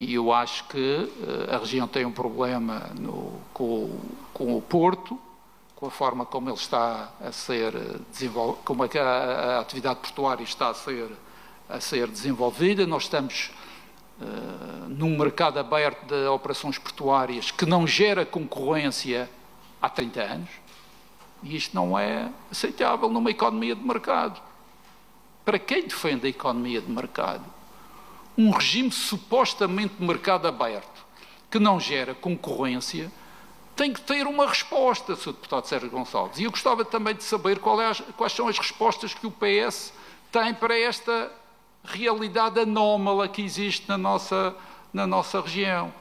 E eu acho que a região tem um problema com o Porto, com a forma como ele está a ser desenvolvido, como a atividade portuária está a ser desenvolvida. Nós estamos num mercado aberto de operações portuárias que não gera concorrência há 30 anos. E isto não é aceitável numa economia de mercado. Para quem defende a economia de mercado, um regime supostamente de mercado aberto, que não gera concorrência, tem que ter uma resposta, Sr. Deputado Sérgio Gonçalves. E eu gostava também de saber quais são as respostas que o PS tem para esta realidade anómala que existe na nossa região.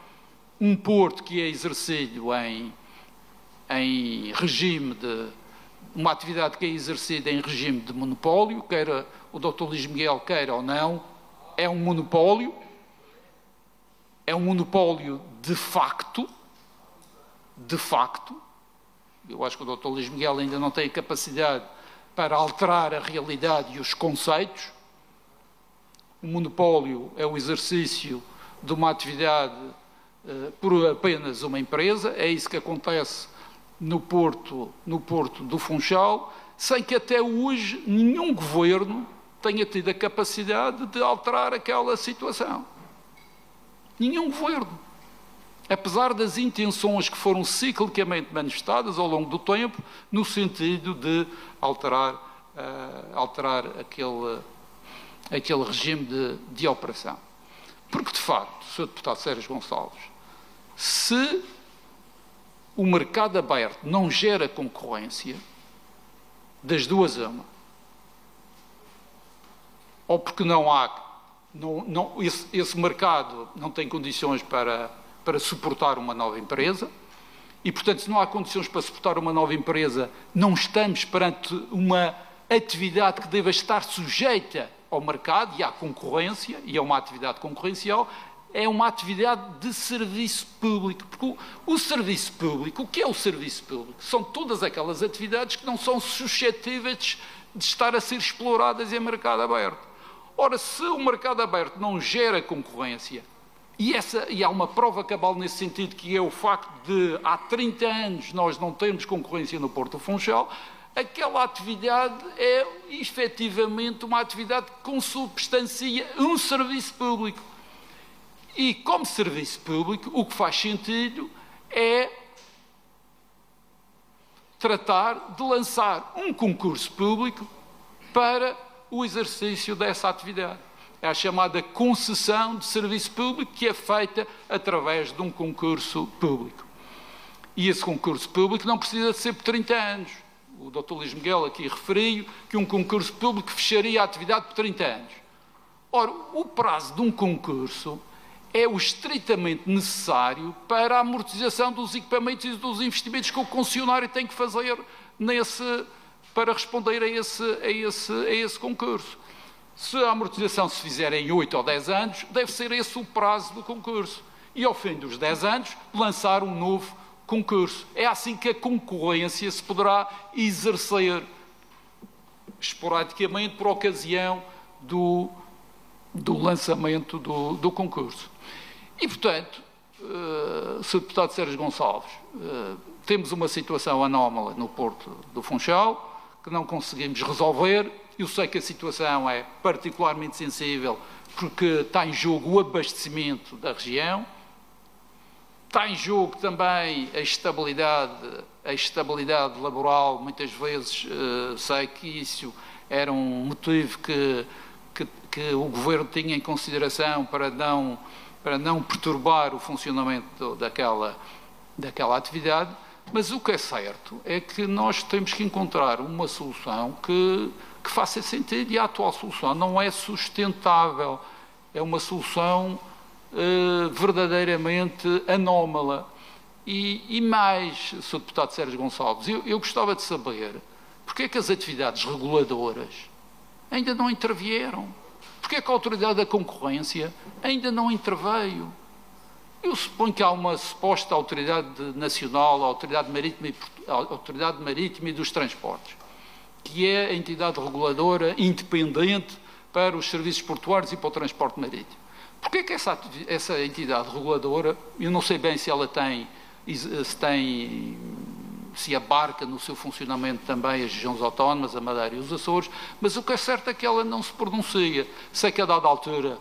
Um porto que é exercido em regime de... uma atividade que é exercida em regime de monopólio, quer o Dr. Luís Miguel queira ou não, é um monopólio de facto, eu acho que o Dr. Luís Miguel ainda não tem capacidade para alterar a realidade e os conceitos. O monopólio é o exercício de uma atividade por apenas uma empresa, é isso que acontece no Porto do Funchal, sem que até hoje nenhum governo tenha tido a capacidade de alterar aquela situação. Nenhum governo. Apesar das intenções que foram ciclicamente manifestadas ao longo do tempo, no sentido de alterar aquele regime de operação. Porque, de facto, Sr. Deputado Sérgio Gonçalves, se o mercado aberto não gera concorrência, das duas uma, ou porque esse mercado não tem condições para suportar uma nova empresa, e, portanto, se não há condições para suportar uma nova empresa, não estamos perante uma atividade que deva estar sujeita ao mercado e à concorrência, e é uma atividade concorrencial, é uma atividade de serviço público. Porque o serviço público, o que é o serviço público? São todas aquelas atividades que não são suscetíveis de estar a ser exploradas em mercado aberto. Ora, se o mercado aberto não gera concorrência, e há uma prova cabal nesse sentido, que é o facto de há 30 anos nós não termos concorrência no Porto do Funchal, aquela atividade é efetivamente uma atividade que consubstancia um serviço público. E, como serviço público, o que faz sentido é tratar de lançar um concurso público para o exercício dessa atividade. É a chamada concessão de serviço público, que é feita através de um concurso público. E esse concurso público não precisa de ser por 30 anos. O Dr. Luís Miguel aqui referiu que um concurso público fecharia a atividade por 30 anos. Ora, o prazo de um concurso é o estritamente necessário para a amortização dos equipamentos e dos investimentos que o concessionário tem que fazer para responder a esse concurso. Se a amortização se fizer em 8 ou 10 anos, deve ser esse o prazo do concurso. E, ao fim dos 10 anos, lançar um novo concurso. É assim que a concorrência se poderá exercer esporadicamente por ocasião do lançamento do concurso. E, portanto, Sr. Deputado Sérgio Gonçalves, temos uma situação anómala no Porto do Funchal, que não conseguimos resolver. Eu sei que a situação é particularmente sensível, porque está em jogo o abastecimento da região, está em jogo também a estabilidade laboral. Muitas vezes sei que isso era um motivo que o Governo tinha em consideração para não perturbar o funcionamento daquela atividade, mas o que é certo é que nós temos que encontrar uma solução que faça sentido, e a atual solução não é sustentável, é uma solução verdadeiramente anómala. E mais, Sr. Deputado Sérgio Gonçalves, eu gostava de saber porque é que as atividades reguladoras ainda não intervieram. Porque é que a Autoridade da Concorrência ainda não interveio? Eu suponho que há uma suposta Autoridade Nacional, a Autoridade Marítima e dos Transportes, que é a entidade reguladora independente para os serviços portuários e para o transporte marítimo. Porquê que essa entidade reguladora, eu não sei bem se ela se abarca no seu funcionamento também as regiões autónomas, a Madeira e os Açores, mas o que é certo é que ela não se pronuncia. Sei que a dada altura,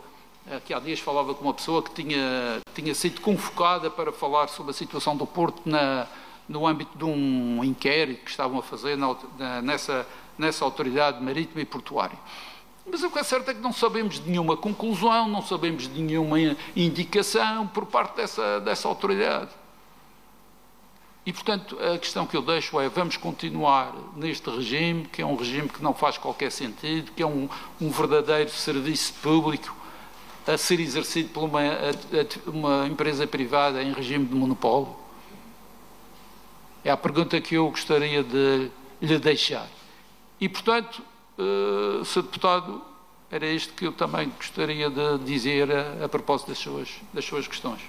que há dias falava com uma pessoa que tinha sido convocada para falar sobre a situação do Porto no âmbito de um inquérito que estavam a fazer nessa autoridade marítima e portuária. Mas o que é certo é que não sabemos de nenhuma conclusão, não sabemos de nenhuma indicação por parte dessa autoridade. E, portanto, a questão que eu deixo é: vamos continuar neste regime, que é um regime que não faz qualquer sentido, que é um verdadeiro serviço público a ser exercido por uma empresa privada em regime de monopólio? É a pergunta que eu gostaria de lhe deixar. E, portanto, Sr. Deputado, era isto que eu também gostaria de dizer a propósito das suas questões.